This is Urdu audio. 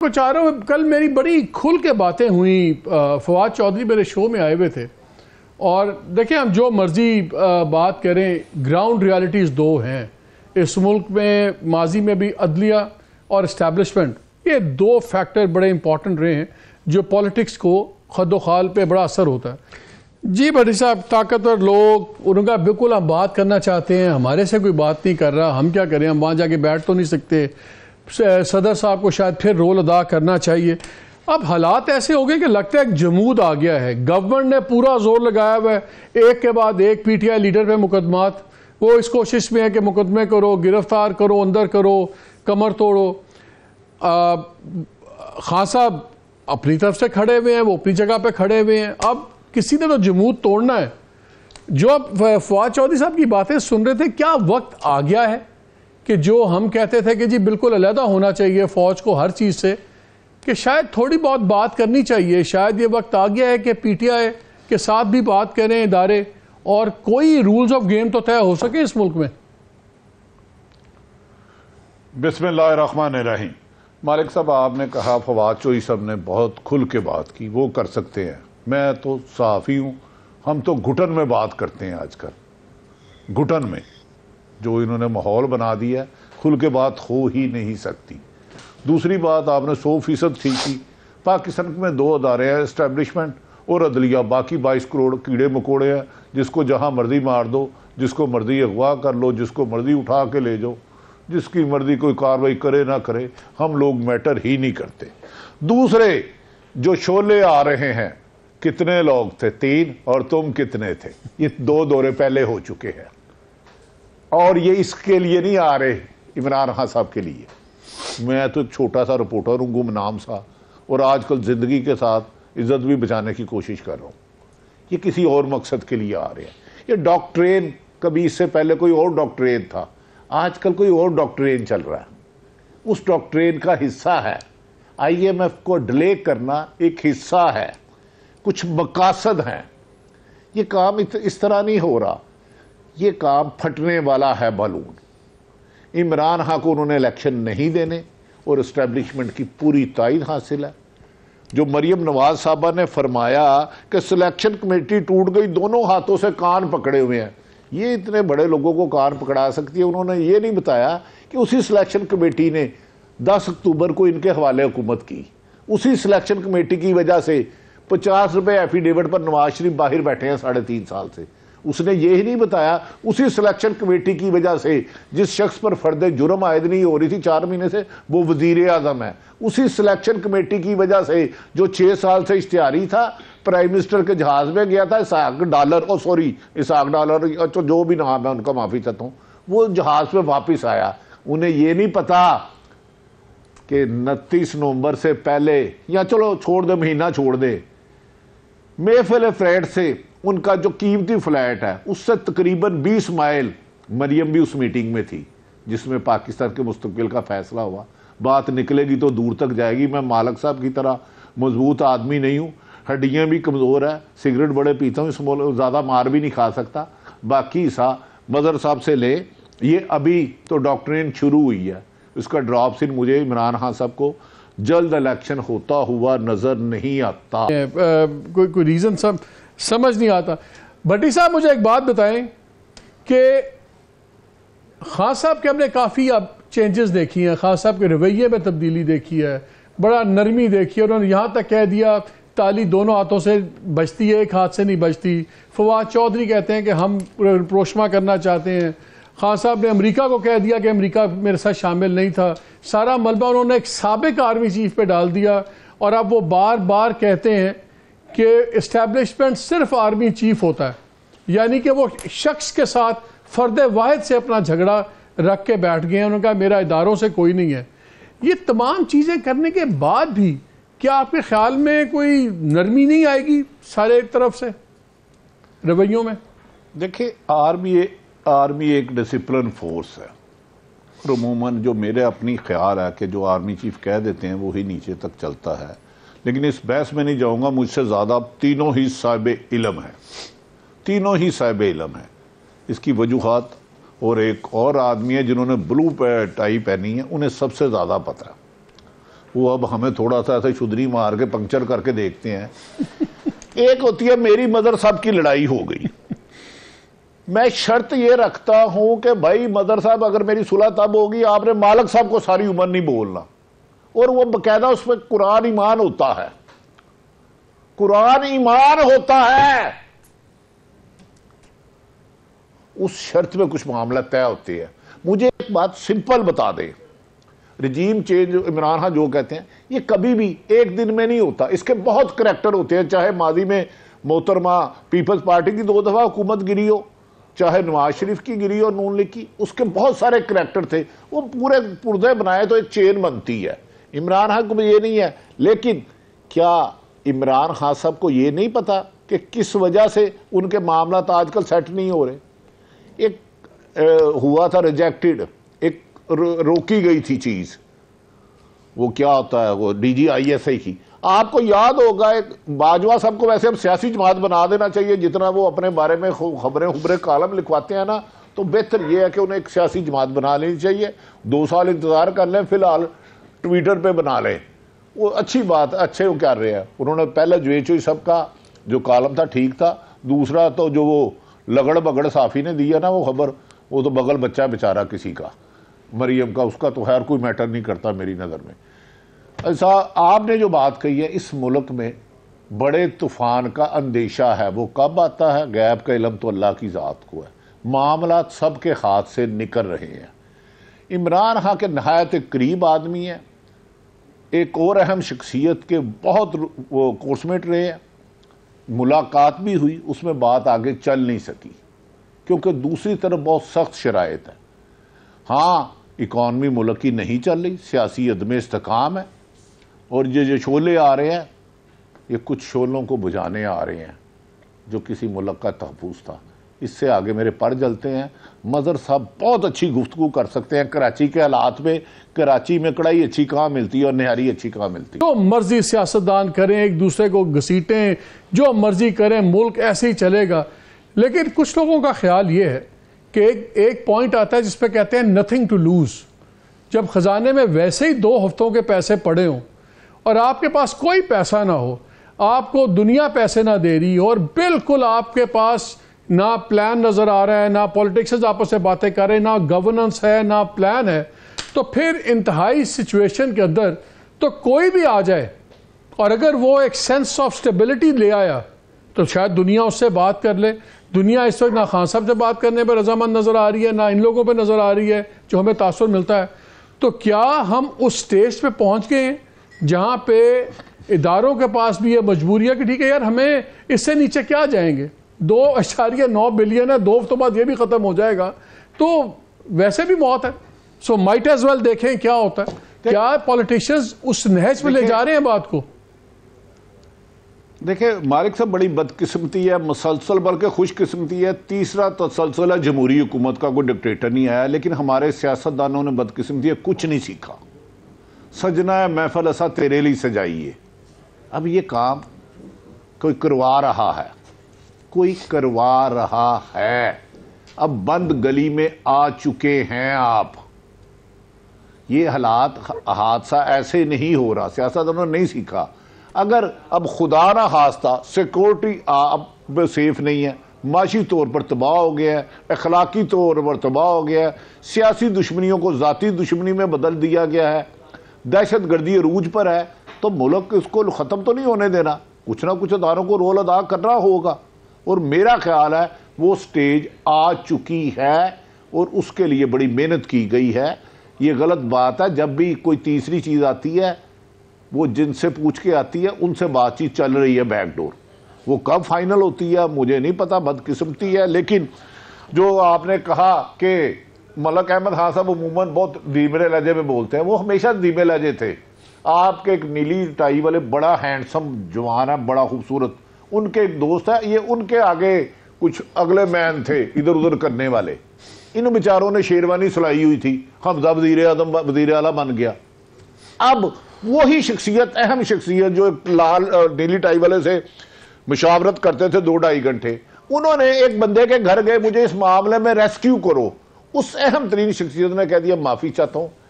کو چاہ رہا ہوں کل میری بڑی کھل کے باتیں ہوئیں، فواد چودھری میرے شو میں آئے ہوئے تھے اور دیکھیں ہم جو مرضی بات کریں، گراؤنڈ ریالٹیز دو ہیں اس ملک میں، ماضی میں بھی عدلیہ اور اسٹیبلشمنٹ، یہ دو فیکٹر بڑے امپورٹنٹ رہے ہیں جو پولیٹکس کو خد و خال پہ بڑا اثر ہوتا ہے۔ جی بھٹی صاحب، طاقتور لوگ ان کا بالکل ہم بات کرنا چاہتے ہیں، ہمارے سے کوئی بات نہیں کر رہا، ہم کیا کریں، ہم وہاں جا کے بیٹھ تو نہیں سکتے، صدر صاحب کو شاید پھر رول ادا کرنا چاہیے۔ اب حالات ایسے ہو گئے کہ لگتا ہے ایک جمود آ گیا ہے، گورنمنٹ نے پورا زور لگایا ہوا ہے، ایک کے بعد ایک پی ٹی آئی لیڈر پہ مقدمات، وہ اس کوشش میں ہے کہ مقدمے کرو، گرفتار کرو، اندر کرو، کمر توڑو۔ خان صاحب اپنی طرف سے کھڑے ہوئے ہیں، وہ اپنی جگہ پہ کھڑے ہوئے ہیں، اب کسی نے تو جمود توڑنا ہے۔ جو اب فواد چودھری صاحب کی باتیں سن رہے تھے، کیا وقت آ گیا ہے کہ جو ہم کہتے تھے کہ جی بالکل علیحدہ ہونا چاہیے فوج کو ہر چیز سے، کہ شاید تھوڑی بہت بات کرنی چاہیے، شاید یہ وقت آ گیا ہے کہ پی ٹی آئی کے ساتھ بھی بات کریں ادارے، اور کوئی رولز آف گیم تو طے ہو سکے اس ملک میں۔ بسم اللہ الرحمن الرحیم۔ مالک صاحب، آپ نے کہا فواد چودھری صاحب نے بہت کھل کے بات کی، وہ کر سکتے ہیں، میں تو صحافی ہوں، ہم تو گھٹن میں بات کرتے ہیں آج کل، گھٹن میں جو انہوں نے ماحول بنا دیا ہے، کھل کے بات ہو ہی نہیں سکتی۔ دوسری بات آپ نے 100% ٹھیک کی، پاکستان میں دو ادارے ہیں، اسٹیبلشمنٹ اور عدلیہ، باقی 22 کروڑ کیڑے مکوڑے ہیں، جس کو جہاں مرضی مار دو، جس کو مرضی اغوا کر لو، جس کو مرضی اٹھا کے لے جاؤ، جس کی مرضی کوئی کاروائی کرے نہ کرے، ہم لوگ میٹر ہی نہیں کرتے۔ دوسرے جو شعلے آ رہے ہیں، کتنے لوگ تھے؟ 3، اور تم کتنے تھے؟ یہ 2 دورے پہلے ہو چکے ہیں، اور یہ اس کے لیے نہیں آ رہے عمران خان صاحب کے لیے۔ میں تو ایک چھوٹا سا رپورٹر ہوں، گمنام سا، اور آج کل زندگی کے ساتھ عزت بھی بچانے کی کوشش کر رہا ہوں۔ یہ کسی اور مقصد کے لیے آ رہے ہیں۔ یہ ڈاکٹرین، کبھی اس سے پہلے کوئی اور ڈاکٹرین تھا، آج کل کوئی اور ڈاکٹرین چل رہا ہے، اس ڈاکٹرین کا حصہ ہے۔ آئی ایم ایف کو ڈیلے کرنا ایک حصہ ہے، کچھ مقاصد ہیں۔ یہ کام اس طرح نہیں ہو رہا، یہ کام پھٹنے والا ہے بالون۔ عمران خان کو انہوں نے الیکشن نہیں دینے، اور اسٹیبلشمنٹ کی پوری تائید حاصل ہے۔ جو مریم نواز صاحبہ نے فرمایا کہ سلیکشن کمیٹی ٹوٹ گئی، دونوں ہاتھوں سے کان پکڑے ہوئے ہیں، یہ اتنے بڑے لوگوں کو کان پکڑا سکتی ہے؟ انہوں نے یہ نہیں بتایا کہ اسی سلیکشن کمیٹی نے 10 اکتوبر کو ان کے حوالے حکومت کی، اسی سلیکشن کمیٹی کی وجہ سے 50 روپے ایفیڈیوٹ پر نواز شریف باہر بیٹھے ہیں 3.5 سال سے۔ اس نے یہ ہی نہیں بتایا اسی سلیکشن کمیٹی کی وجہ سے جس شخص پر فرد جرم عائد نہیں ہو رہی تھی 4 مہینے سے، وہ وزیر اعظم ہے۔ اسی سلیکشن کمیٹی کی وجہ سے جو 6 سال سے اشتہاری تھا، پرائم منسٹر کے جہاز میں گیا تھا، اسحاق ڈالر جو بھی نام ہے ان کا، معافی چاہتا ہوں، وہ جہاز پہ واپس آیا۔ انہیں یہ نہیں پتا کہ 29 نومبر سے پہلے، یا چلو چھوڑ دے، مہینہ چھوڑ دے، محفل فلیٹ سے ان کا جو قیمتی فلیٹ ہے، اس سے تقریباً 20 مائل، مریم بھی اس میٹنگ میں تھی جس میں پاکستان کے مستقبل کا فیصلہ ہوا۔ بات نکلے گی تو دور تک جائے گی۔ میں مالک صاحب کی طرح مضبوط آدمی نہیں ہوں، ہڈیاں بھی کمزور ہیں، سگریٹ بڑے پیتا ہوں، اس زیادہ مار بھی نہیں کھا سکتا۔ باقی حصہ مظہر صاحب سے لے، یہ ابھی تو ڈاکٹرین شروع ہوئی ہے، اس کا ڈراپ سن مجھے عمران خان صاحب کو جلد الیکشن ہوتا ہوا نظر نہیں آتا۔ کوئی ریزن سمجھ نہیں آتا۔ بھٹی صاحب مجھے ایک بات بتائیں کہ خان صاحب کے ہم نے کافی اب چینجز دیکھی ہیں، خان صاحب کے رویے میں تبدیلی دیکھی ہے، بڑا نرمی دیکھی ہے، انہوں نے یہاں تک کہہ دیا تالی دونوں ہاتھوں سے بجتی ہے، ایک ہاتھ سے نہیں بجتی۔ فواد چودھری کہتے ہیں کہ ہم پروشما کرنا چاہتے ہیں، خان صاحب نے امریکہ کو کہہ دیا کہ امریکہ میرے ساتھ شامل نہیں تھا۔ سارا ملبہ انہوں نے ایک سابق آرمی چیف پہ ڈال دیا، اور اب وہ بار بار کہتے ہیں کہ اسٹیبلشمنٹ صرف آرمی چیف ہوتا ہے، یعنی کہ وہ شخص کے ساتھ فرد واحد سے اپنا جھگڑا رکھ کے بیٹھ گئے ہیں۔ انہوں نے کہا میرا اداروں سے کوئی نہیں ہے۔ یہ تمام چیزیں کرنے کے بعد بھی کیا آپ کے خیال میں کوئی نرمی نہیں آئے گی سارے طرف سے رویوں میں؟ دیکھیں، آرمی ایک ڈسپلن فورس ہے، اور عموماً جو میرے اپنی خیال ہے کہ جو آرمی چیف کہہ دیتے ہیں وہی نیچے تک چلتا ہے۔ لیکن اس بحث میں نہیں جاؤں گا، مجھ سے زیادہ تینوں ہی صاحب علم ہیں، تینوں ہی صاحب علم ہیں۔ اس کی وجوہات، اور ایک اور آدمی ہے جنہوں نے بلو ٹائی پہنی ہے، انہیں سب سے زیادہ پتہ ہے۔ وہ اب ہمیں تھوڑا سا ایسے شدری مار کے پنکچر کر کے دیکھتے ہیں. ایک ہوتی ہے میری مدر صاحب کی لڑائی ہو گئی. میں شرط یہ رکھتا ہوں کہ بھائی مدر صاحب اگر میری صلح تب ہوگی آپ نے مالک صاحب کو ساری عمر نہیں بولنا. اور وہ باقاعدہ اس پہ قرآن ایمان ہوتا ہے. قرآن ایمان ہوتا ہے. اس شرط میں کچھ معاملہ طے ہوتے ہیں. مجھے ایک بات سمپل بتا دیں. رجیم چینج عمران خان جو کہتے ہیں یہ کبھی بھی ایک دن میں نہیں ہوتا. اس کے بہت کریکٹر ہوتے ہیں. چاہے ماضی میں محترمہ پیپلز پارٹی کی 2 دفعہ حکومت گری ہو, چاہے نواز شریف کی گری ہو, نون لیگ کی, اس کے بہت سارے کریکٹر تھے. وہ پورے پردے بنائے تو ایک چین بنتی ہے. عمران خان کو یہ نہیں ہے. لیکن کیا عمران خان صاحب کو یہ نہیں پتا کہ کس وجہ سے ان کے معاملات آج کل سیٹ نہیں ہو رہے؟ ایک ہوا تھا ریجیکٹڈ, ایک روکی گئی تھی چیز, وہ کیا ہوتا ہے, وہ D G I S I کی. آپ کو یاد ہوگا ایک باجوہ صاحب کو ویسے اب سیاسی جماعت بنا دینا چاہیے. جتنا وہ اپنے بارے میں خبریں کالم لکھواتے ہیں نا, تو بہتر یہ ہے کہ انہیں ایک سیاسی جماعت بنا لینی چاہیے. 2 سال انتظار کر لیں, فی الحال ٹویٹر پہ بنا لیں. وہ اچھی بات, اچھے وہ کر رہے ہیں. انہوں نے پہلے جویچوئی سب کا جو کالم تھا ٹھیک تھا. دوسرا تو جو وہ لگڑ بگڑ صافی نے دیا نا وہ خبر, وہ تو بغل بچہ بیچارہ کسی کا, مریم کا, اس کا تو خیر کوئی میٹر نہیں کرتا میری نظر میں. ایسا آپ نے جو بات کہی ہے, اس ملک میں بڑے طوفان کا اندیشہ ہے. وہ کب آتا ہے؟ غیب کا علم تو اللہ کی ذات کو ہے. معاملات سب کے ہاتھ سے نکل رہے ہیں. عمران خان کے نہایت قریب آدمی ہیں. ایک اور اہم شخصیت کے بہت وہ کورسمیٹ رہے ہیں. ملاقات بھی ہوئی, اس میں بات آگے چل نہیں سکی کیونکہ دوسری طرف بہت سخت شرائط ہے. ہاں اکانومی ملک کی نہیں چل رہی, سیاسی عدم استحکام ہے, اور یہ جو شعلے آ رہے ہیں یہ کچھ شعلوں کو بجھانے آ رہے ہیں جو کسی ملک کا تحفظ تھا. اس سے آگے میرے پر جلتے ہیں. مظہر صاحب بہت اچھی گفتگو کر سکتے ہیں کراچی کے حالات میں. کراچی میں کڑائی اچھی کہاں ملتی ہے اور نہاری اچھی کہاں ملتی ہے. جو مرضی سیاستدان کریں, ایک دوسرے کو گھسیٹیں, جو مرضی کریں, ملک ایسے ہی چلے گا. لیکن کچھ لوگوں کا خیال یہ ہے کہ ایک پوائنٹ آتا ہے جس پہ کہتے ہیں نتھنگ ٹو لوز. جب خزانے میں ویسے ہی 2 ہفتوں کے پیسے پڑے ہوں اور آپ کے پاس کوئی پیسہ نہ ہو, آپ کو دنیا پیسے نہ دے رہی, اور بالکل آپ کے پاس نہ پلان نظر آ رہا ہے, نہ پولیٹیشنز آپس سے باتیں کر رہے ہیں, نہ گورننس ہے, نہ پلان ہے, تو پھر انتہائی سچویشن کے اندر تو کوئی بھی آ جائے اور اگر وہ ایک سینس آف سٹیبلٹی لے آیا تو شاید دنیا اس سے بات کر لے. دنیا اس وقت نہ خان صاحب سے بات کرنے پہ رضامند نظر آ رہی ہے, نہ ان لوگوں پہ نظر آ رہی ہے جو ہمیں تاثر ملتا ہے. تو کیا ہم اس سٹیج پہ پہنچ گئے ہیں جہاں پہ اداروں کے پاس بھی یہ مجبوری ہے کہ ٹھیک ہے یار ہمیں اس سے نیچے کیا جائیں گے, 2.9 بلین ہے, 2 ہفتوں بعد یہ بھی ختم ہو جائے گا, تو ویسے بھی موت ہے. سو مائٹ ایز ویل دیکھیں کیا ہوتا ہے. کیا پولیٹیشنز اس نہج پہ لے جا رہے ہیں بات کو؟ دیکھیں مالک صاحب, بڑی بدقسمتی ہے مسلسل, بلکہ خوش قسمتی ہے. تیسرا تسلسل ہے جمہوری حکومت کا, کوئی ڈکٹیٹر نہیں آیا. لیکن ہمارے سیاستدانوں نے بدقسمتی ہے کچھ نہیں سیکھا. سجنا ہے محفل ایسا تیرے لیے سجائیے. اب یہ کام کوئی کروا رہا ہے, کوئی کروا رہا ہے. اب بند گلی میں آ چکے ہیں آپ. یہ حادثہ ایسے نہیں ہو رہا, سیاستدانوں نے نہیں سیکھا. اگر اب خدا نہ خواستہ سیکورٹی آپ سیف نہیں ہے, معاشی طور پر تباہ ہو گیا ہے, اخلاقی طور پر تباہ ہو گیا ہے, سیاسی دشمنیوں کو ذاتی دشمنی میں بدل دیا گیا ہے, دہشت گردی عروج پر ہے, تو ملک اس کو ختم تو نہیں ہونے دینا. کچھ نہ کچھ اداروں کو رول ادا کرنا ہوگا. اور میرا خیال ہے وہ سٹیج آ چکی ہے اور اس کے لیے بڑی محنت کی گئی ہے. یہ غلط بات ہے جب بھی کوئی تیسری چیز آتی ہے وہ جن سے پوچھ کے آتی ہے ان سے بات چیت چل رہی ہے بیک ڈور. وہ کب فائنل ہوتی ہے مجھے نہیں پتا, بدقسمتی ہے. لیکن جو آپ نے کہا کہ ملک احمد خان صاحب عموماً بہت دھیمے لہجے میں بولتے ہیں, وہ ہمیشہ دھیمے لہجے تھے. آپ کے ایک نیلی ٹائی والے بڑا ہینڈسم جوان ہے, بڑا خوبصورت, ان کے ایک دوست ہے, یہ ان کے آگے کچھ اگلے مین تھے ادھر ادھر کرنے والے. ان بیچاروں نے شیروانی سلائی ہوئی تھی, حمزہ وزیر اعظم وزیر اعلیٰ بن گیا. اب وہی شخصیت, اہم شخصیت جو لال نیلی ٹائی والے سے مشاورت کرتے تھے 2-2.5 گھنٹے, انہوں نے ایک بندے کے گھر گئے, مجھے اس معاملے میں ریسکیو کرو. اس اہم ترین شخصیت نے کہہ دیا معافی چاہتا ہوں,